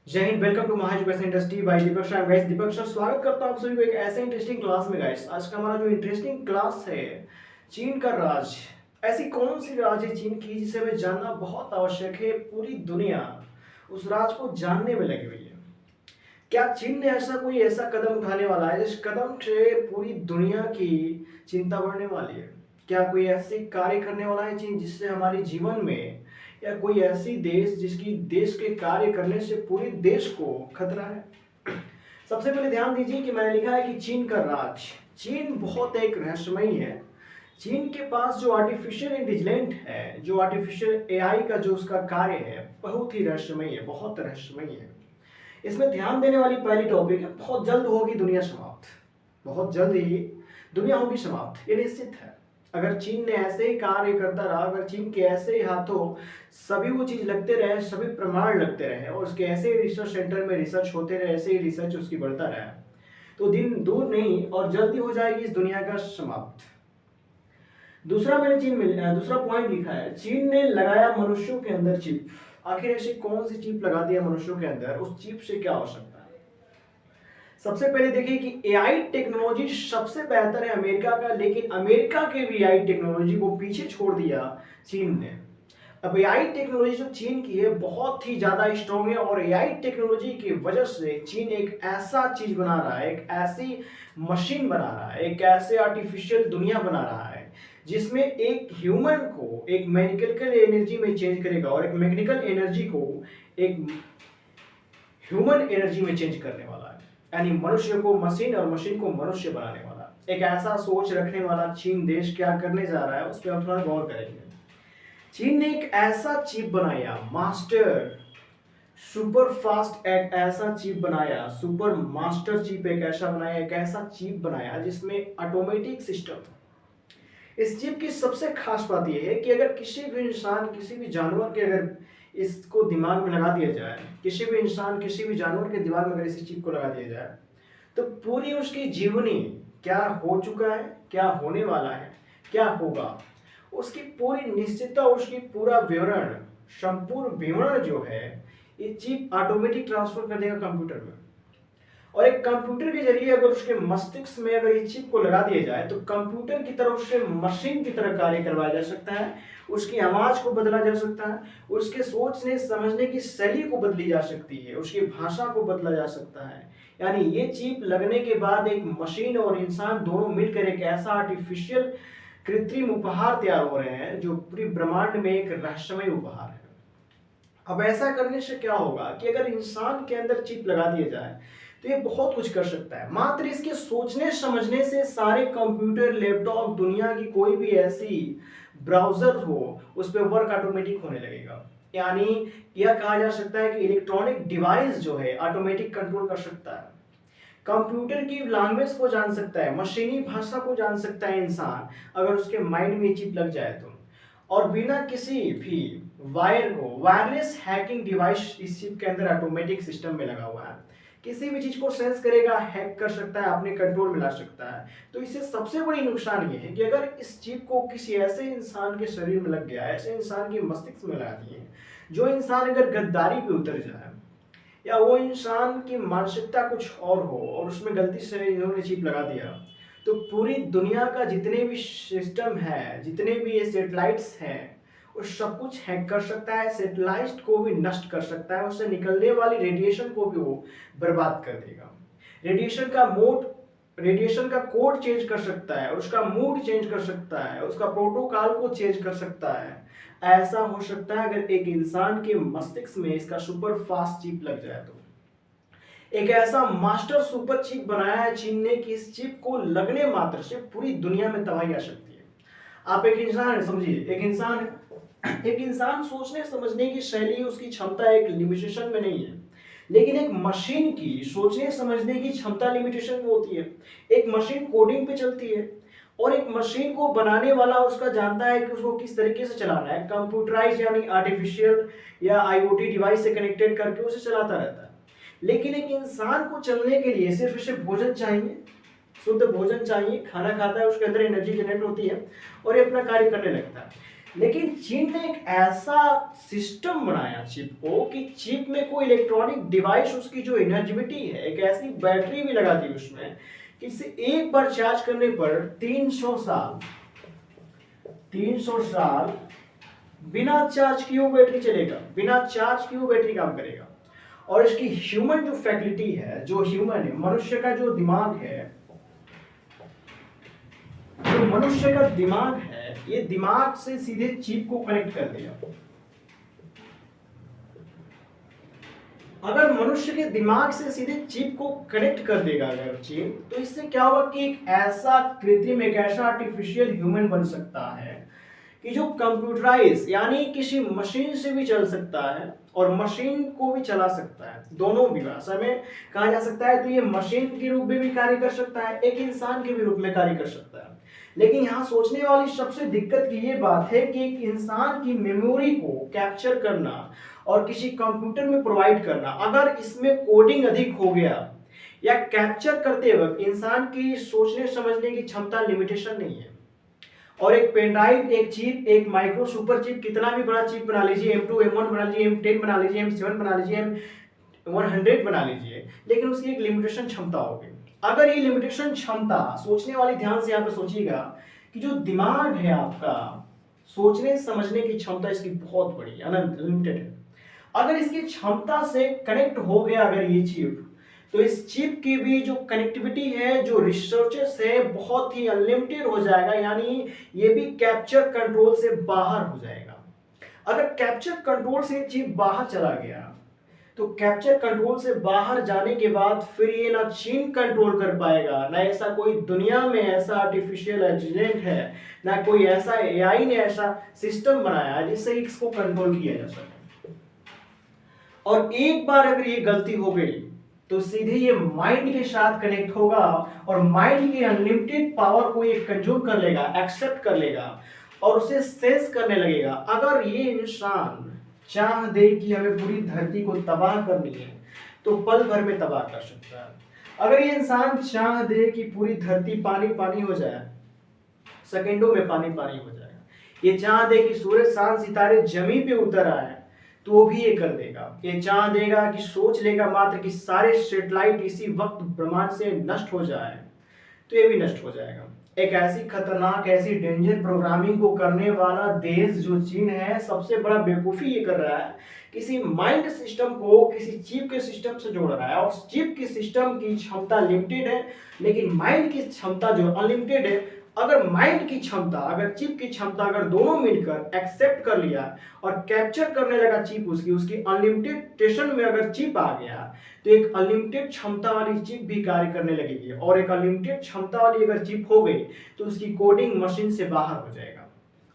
जय Hind. Welcome to Maha education industry by Deepak Sharma. Guys, Deepak Sharma स्वागत करता हूं आप सभी को एक ऐसे इंटरेस्टिंग क्लास में। गाइस, आज का हमारा जो इंटरेस्टिंग क्लास है, चीन का राज। ऐसी कौन सी राज है चीन की जिसे हमें जानना बहुत आवश्यक है। पूरी दुनिया उस राज को जानने में लगी हुई है। क्या चीन ने ऐसा कदम उठाने वाला है जिस कदम से पूरी दुनिया की चिंता बढ़ने वाली है? क्या कोई ऐसी कार्य करने वाला है चीन जिससे हमारे जीवन में, या कोई ऐसी देश जिसकी देश के कार्य करने से पूरे देश को खतरा है? सबसे पहले ध्यान दीजिए कि मैंने लिखा है कि चीन का राज। चीन बहुत एक रहस्यमयी है। चीन के पास जो आर्टिफिशियल इंटेलिजेंट है, जो आर्टिफिशियल एआई का जो उसका कार्य है, बहुत ही रहस्यमयी है, बहुत रहस्यमयी है। इसमें ध्यान देने वाली पहली टॉपिक है, बहुत जल्द होगी दुनिया समाप्त। बहुत जल्द ही दुनिया होगी समाप्त, ये निश्चित है। अगर चीन ने ऐसे ही कार्य करता रहा, अगर चीन के ऐसे ही हाथों सभी वो चीज लगते रहे, सभी प्रमाण लगते रहे और उसके ऐसे ही रिसर्च सेंटर में रिसर्च होते रहे, ऐसे ही रिसर्च उसकी बढ़ता रहा, तो दिन दूर नहीं और जल्दी हो जाएगी इस दुनिया का समाप्त। दूसरा पॉइंट लिखा है, चीन ने लगाया मनुष्यों के अंदर चिप। आखिर ऐसी कौन सी चिप लगा दिया मनुष्यों के अंदर? उस चिप से क्या हो सकता है? सबसे पहले देखिए कि एआई टेक्नोलॉजी सबसे बेहतर है अमेरिका का, लेकिन अमेरिका के भी एआई टेक्नोलॉजी को पीछे छोड़ दिया चीन ने। अब एआई टेक्नोलॉजी जो चीन की है बहुत ही ज्यादा स्ट्रॉन्ग है, और एआई टेक्नोलॉजी की वजह से चीन एक ऐसा चीज बना रहा है, एक ऐसी मशीन बना रहा है, एक ऐसे आर्टिफिशियल दुनिया बना रहा है जिसमें एक ह्यूमन को एक मैकेनिकल एनर्जी में चेंज करेगा और एक मैकेनिकल एनर्जी को एक ह्यूमन एनर्जी में चेंज करने वाला है। यानी मनुष्य को मशीन और मशीन को मनुष्य बनाने वाला एक ऐसा सोच रखने वाला चीन देश क्या करने जा रहा है उस पर हम थोड़ा गौर करेंगे। चीन ने एक ऐसा चिप बनाया, मास्टर सुपर फास्ट, एक ऐसा चिप बनाया, सुपर मास्टर चिप एक ऐसा बनाया, एक ऐसा चिप बनाया जिसमें ऑटोमेटिक सिस्टम था। इस चिप की सबसे खास बात यह है कि अगर किसी भी इंसान, किसी भी जानवर के अगर इसको दिमाग में लगा दिया जाए, किसी भी इंसान, किसी भी जानवर के दिमाग में अगर इस चिप को लगा दिया जाए, तो पूरी उसकी जीवनी, क्या हो चुका है, क्या होने वाला है, क्या होगा, उसकी पूरी निश्चितता, उसकी पूरा विवरण, संपूर्ण विवरण जो है ये चिप ऑटोमेटिक ट्रांसफर कर देगा कंप्यूटर में। और एक कंप्यूटर के जरिए अगर उसके मस्तिष्क में अगर ये चिप को लगा दिया जाए तो कंप्यूटर की तरह उससे मशीन की तरह कार्य करवाया जा सकता है। उसकी आवाज को बदला जा सकता है, उसके सोचने समझने की शैली को बदली जा सकती है, उसकी भाषा को बदला जा सकता है। यानी ये चिप लगने के बाद एक मशीन और इंसान दोनों मिलकर एक ऐसा आर्टिफिशियल कृत्रिम उपहार तैयार हो रहे हैं जो पूरी ब्रह्मांड में एक रहस्यमय उपहार है। अब ऐसा करने से क्या होगा कि अगर इंसान के अंदर चिप लगा दिया जाए तो ये बहुत कुछ कर सकता है। मात्र इसके सोचने समझने से सारे कंप्यूटर, लैपटॉप, दुनिया की कोई भी ऐसी ब्राउजर हो उस पर वर्क ऑटोमेटिक होने लगेगा। यानी यह कहा जा सकता है कि इलेक्ट्रॉनिक डिवाइस जो है ऑटोमेटिक कंट्रोल कर सकता है। कंप्यूटर की लैंग्वेज को जान सकता है, मशीनी भाषा को जान सकता है इंसान, अगर उसके माइंड में चिप लग जाए तो। और बिना किसी भी वायर को, वायरलेस हैकिंग डिवाइस इस चिप के अंदर ऑटोमेटिक सिस्टम में लगा हुआ है, किसी भी चीज को सेंस करेगा, हैक कर सकता है, अपने कंट्रोल में ला सकता है। तो इससे सबसे बड़ी नुकसान ये है कि अगर इस चिप को किसी ऐसे इंसान के शरीर में लग गया, ऐसे इंसान के मस्तिष्क में लगा दिए, जो इंसान अगर गद्दारी पे उतर जाए, या वो इंसान की मानसिकता कुछ और हो और उसमें गलती से इन्होंने चिप लगा दिया, तो पूरी दुनिया का जितने भी सिस्टम है, जितने भी ये सैटेलाइट्स हैं, वो सब कुछ हैक कर सकता है, सैटेलाइट को भी नष्ट कर सकता है, उससे निकलने वाली रेडिएशन को भी वो बर्बाद कर देगा। रेडिएशन का कोड चेंज कर सकता है, उसका मूड चेंज कर सकता है, उसका प्रोटोकॉल को चेंज कर सकता है। ऐसा हो सकता है अगर एक इंसान के मस्तिष्क में इसका सुपर फास्ट चिप लग जाए तो। एक ऐसा मास्टर सुपर चिप बनाया है चीन ने कि इस चिप को लगने मात्र से पूरी दुनिया में तबाही आ सकती है। आप एक इंसान है, समझिए एक इंसान है, एक इंसान सोचने समझने की शैली, उसकी क्षमता एक लिमिटेशन में नहीं है, लेकिन एक मशीन की सोचने समझने की क्षमता लिमिटेशन में होती है। एक मशीन कोडिंग पे चलती है और एक मशीन को बनाने वाला उसका जानता है कि उसको किस तरीके से चलाना है, कंप्यूटराइज यानी आर्टिफिशियल या आईओटी डिवाइस से कनेक्टेड करके उसे चलाता रहता है। लेकिन एक इंसान को चलने के लिए सिर्फ भोजन चाहिए, शुद्ध भोजन चाहिए, खाना खाता है, उसके अंदर एनर्जी जनरेट होती है और ये अपना कार्य करने लगता है। लेकिन चीन ने एक ऐसा सिस्टम बनाया चिप को कि चिप में कोई इलेक्ट्रॉनिक डिवाइस, उसकी जो इनर्जिबिलिटी है, एक ऐसी बैटरी भी लगा दी उसमें कि इसे एक बार चार्ज करने पर 300 साल बिना चार्ज किए वो बैटरी चलेगा, बिना चार्ज किए वो बैटरी काम करेगा। और इसकी ह्यूमन जो फैकल्टी है, जो ह्यूमन है, मनुष्य का जो दिमाग है, जो मनुष्य का दिमाग है, ये दिमाग से सीधे चिप को कनेक्ट कर देगा। अगर मनुष्य के दिमाग से सीधे चिप को कनेक्ट कर देगा अगर चिप, तो इससे क्या होगा कि एक ऐसा कृत्रिम, एक ऐसा आर्टिफिशियल ह्यूमन बन सकता है कि जो कंप्यूटराइज यानी किसी मशीन से भी चल सकता है और मशीन को भी चला सकता है, दोनों भी भाषा में कहा जा सकता है। तो ये मशीन के रूप में भी कार्य कर सकता है, एक इंसान के भी रूप में कार्य कर सकता है। लेकिन यहाँ सोचने वाली सबसे दिक्कत की ये बात है कि एक इंसान की मेमोरी को कैप्चर करना और किसी कंप्यूटर में प्रोवाइड करना, अगर इसमें कोडिंग अधिक हो गया या कैप्चर करते वक्त इंसान की सोचने समझने की क्षमता लिमिटेशन नहीं है। और एक पेन ड्राइव, एक चिप, एक माइक्रो सुपर चिप, कितना भी बड़ा चिप बना लीजिए, M2 M1 बना लीजिए, M10 बना लीजिए, M7 बना लीजिए, M100 बना लीजिए, लेकिन उसकी एक लिमिटेशन क्षमता होगी। अगर ये लिमिटेशन क्षमता, सोचने वाली, ध्यान से यहाँ पे सोचिएगा कि जो दिमाग है आपका, सोचने समझने की क्षमता इसकी बहुत बड़ी, अनलिमिटेड है। अगर इसकी क्षमता से कनेक्ट हो गया अगर ये चिप, तो इस चिप की भी जो कनेक्टिविटी है, जो रिसोर्सेस है, बहुत ही अनलिमिटेड हो जाएगा, यानी ये भी कैप्चर कंट्रोल से बाहर हो जाएगा। अगर कैप्चर कंट्रोल से चिप बाहर चला गया, तो कैप्चर कंट्रोल से बाहर जाने के बाद फिर ये ना चीन कंट्रोल कर पाएगा, ना ऐसा कोई दुनिया में ऐसा आर्टिफिशियल इंटेलिजेंस है, ना कोई ऐसा एआई ने ऐसा सिस्टम बनाया है जिससे इसको कंट्रोल किया जा सके। और एक बार अगर ये गलती हो गई तो सीधे ये माइंड के साथ कनेक्ट होगा और माइंड की अनलिमिटेड पावर को ये कंज्यूम कर लेगा, एक्सेप्ट कर लेगा और उसे सेंस करने लगेगा। अगर ये इंसान चाह दे कि हमें पूरी धरती को तबाह करनी है, तो पल भर में तबाह कर सकता है। अगर ये इंसान चाह दे कि पूरी धरती पानी पानी हो जाए, सेकेंडों में पानी पानी हो जाएगा। ये चाह दे कि सूरज चांद सितारे जमीन पे उतर आए, तो वो भी ये कर देगा। ये चाह देगा कि सोच लेगा मात्र कि सारे सैटेलाइट इसी वक्त ब्रह्मांड से नष्ट हो जाए, तो ये भी नष्ट हो जाएगा। एक ऐसी खतरनाक, ऐसी डेंजर प्रोग्रामिंग को करने वाला देश जो चीन है, सबसे बड़ा बेवकूफ़ी ये कर रहा है, किसी माइंड सिस्टम को किसी चिप के सिस्टम से जोड़ रहा है। और चिप की सिस्टम की क्षमता लिमिटेड है, लेकिन माइंड की क्षमता जो अनलिमिटेड है। अगर माइंड की क्षमता, अगर चिप की क्षमता, अगर दोनों मिलकर एक्सेप्ट कर लिया और कैप्चर करने लगा चिप उसकी अनलिमिटेशन में अगर चिप आ गया, तो एक अनलिमिटेड क्षमता वाली चिप भी कार्य करने लगेगी। और एक अनलिमिटेड क्षमता वाली अगर चिप हो गई, तो उसकी कोडिंग मशीन से बाहर हो जाएगा।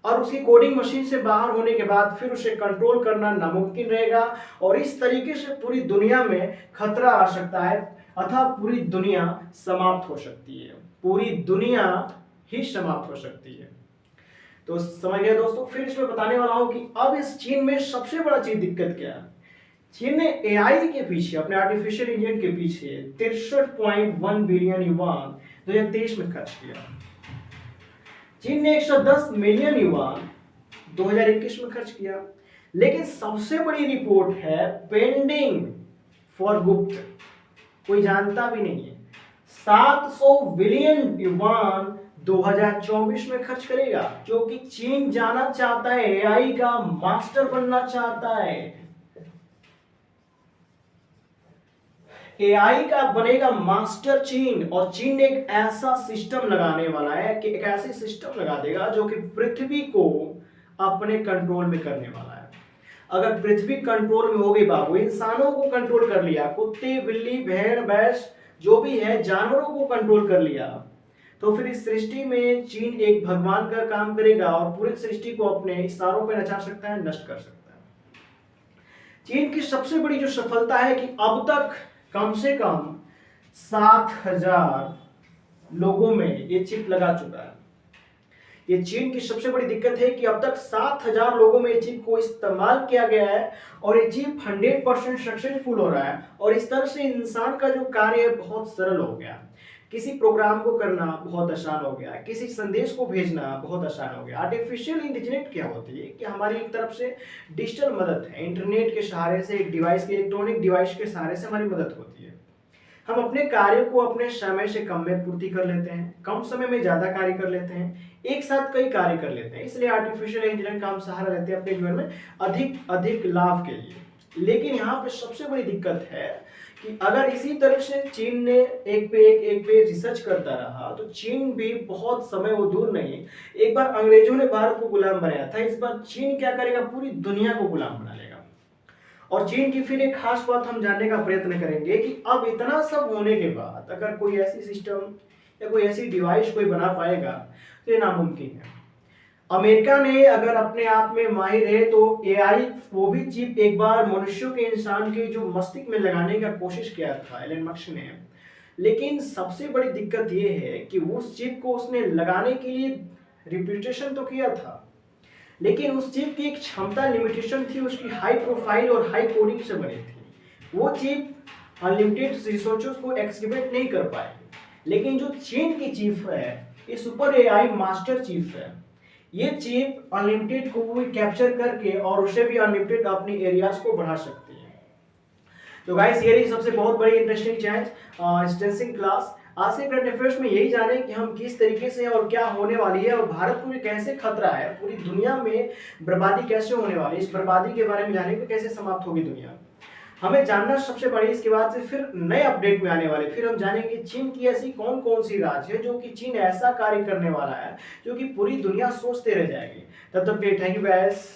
और उसकी कोडिंग मशीन से बाहर होने के बाद फिर उसे कंट्रोल करना नामुमकिन रहेगा। और इस तरीके से पूरी दुनिया में खतरा आ सकता है, अतः पूरी दुनिया समाप्त हो सकती है, पूरी दुनिया ही समाप्त हो सकती है। तो समझ गए दोस्तों। फिर इसमें बताने वाला हूं कि अब इस चीन में सबसे बड़ा चीज दिक्कत क्या है। चीन ने एआई के पीछे, अपने आर्टिफिशियल इंटेलिजेंस के पीछे 63.1 बिलियन युआन 2023 में खर्च किया। चीन ने 110 मिलियन युआन 2021 में खर्च किया। लेकिन सबसे बड़ी रिपोर्ट है पेंडिंग फॉर गुप्त, कोई जानता भी नहीं है। 700 बिलियन युआन 2024 में खर्च करेगा, क्योंकि चीन जाना चाहता है, एआई का मास्टर बनना चाहता है। एआई का बनेगा मास्टर चीन। और चीन ने एक ऐसा सिस्टम लगाने वाला है कि एक ऐसी सिस्टम लगा देगा जो कि पृथ्वी को अपने कंट्रोल में करने वाला है। अगर पृथ्वी कंट्रोल में हो गई बाबू, इंसानों को कंट्रोल कर लिया, कुत्ते बिल्ली भेड़ भैंस जो भी है जानवरों को कंट्रोल कर लिया, तो फिर इस सृष्टि में चीन एक भगवान का काम करेगा और पूरी सृष्टि को अपने इशारों पर नचा सकता है, नष्ट कर सकता है। चीन की सबसे बड़ी जो सफलता है कि अब तक कम से कम 7,000 लोगों में ये चिप लगा चुका है। ये चीन की सबसे बड़ी दिक्कत है कि अब तक 7,000 लोगों में ये चिप को इस्तेमाल किया गया है और ये चिप 100% सक्सेसफुल हो रहा है। और इस तरह से इंसान का जो कार्य है बहुत सरल हो गया। किसी प्रोग्राम को करना बहुत आसान हो गया, किसी संदेश को भेजना बहुत आसान हो गया। आर्टिफिशियल इंटेलिजेंस क्या होती है कि हमारी एक तरफ से डिजिटल मदद है, इंटरनेट के सहारे से, एक डिवाइस के, इलेक्ट्रॉनिक डिवाइस के सहारे से हमारी मदद होती है। हम अपने कार्य को अपने समय से कम में पूर्ति कर लेते हैं, कम समय में ज़्यादा कार्य कर लेते हैं, एक साथ कई कार्य कर लेते हैं। इसलिए आर्टिफिशियल इंटेलिजेंस का हम सहारा लेते हैं अपने जीवन में अधिक अधिक लाभ के लिए। लेकिन यहाँ पे सबसे बड़ी दिक्कत है कि अगर इसी तरह से चीन ने एक पे एक रिसर्च करता रहा तो चीन भी बहुत समय वो दूर नहीं, एक बार अंग्रेजों ने भारत को गुलाम बनाया था, इस बार चीन क्या करेगा, पूरी दुनिया को गुलाम बना लेगा। और चीन की फिर एक खास बात हम जानने का प्रयत्न करेंगे कि अब इतना सब होने के बाद अगर कोई ऐसी सिस्टम या कोई ऐसी डिवाइस कोई बना पाएगा तो ये नामुमकिन है। अमेरिका ने अगर अपने आप में माहिर है तो एआई वो भी चिप एक बार मनुष्यों के, इंसान के जो मस्तिष्क में लगाने का कोशिश किया था एलन मस्क ने। लेकिन सबसे बड़ी दिक्कत ये है कि उस चिप को उसने लगाने के लिए रिप्यूटेशन तो किया था, लेकिन उस चिप की एक क्षमता लिमिटेशन थी, उसकी हाई प्रोफाइल और हाई कोडिंग से बनी थी। वो चिप अनलिमिटेड रिसोर्सेज को एक्सक्यूट नहीं कर पाए। लेकिन जो चीन की चिप है ये सुपर एआई मास्टर चिप है। ये चिप अनलिमिटेड को भी कैप्चर करके और उसे भी अनलिमिटेड अपनी एरियाज को बढ़ा सकती है। तो गाइस ये रही सबसे बहुत बड़ी इंटरेस्टिंग चीज स्टेंसिंग क्लास। आज के करंट अफेयर्स में यही जाने कि हम किस तरीके से और क्या होने वाली है और भारत को भी कैसे खतरा है, पूरी दुनिया में बर्बादी कैसे होने वाली है, इस बर्बादी के बारे में जाने कि कैसे समाप्त होगी दुनिया, हमें जानना सबसे बड़ी। इसके बाद से फिर नए अपडेट में आने वाले, फिर हम जानेंगे चीन की ऐसी कौन कौन सी राज्य है जो कि चीन ऐसा कार्य करने वाला है जो कि पूरी दुनिया सोचते रह जाएगी। तब तक के थैंक यू गाइस।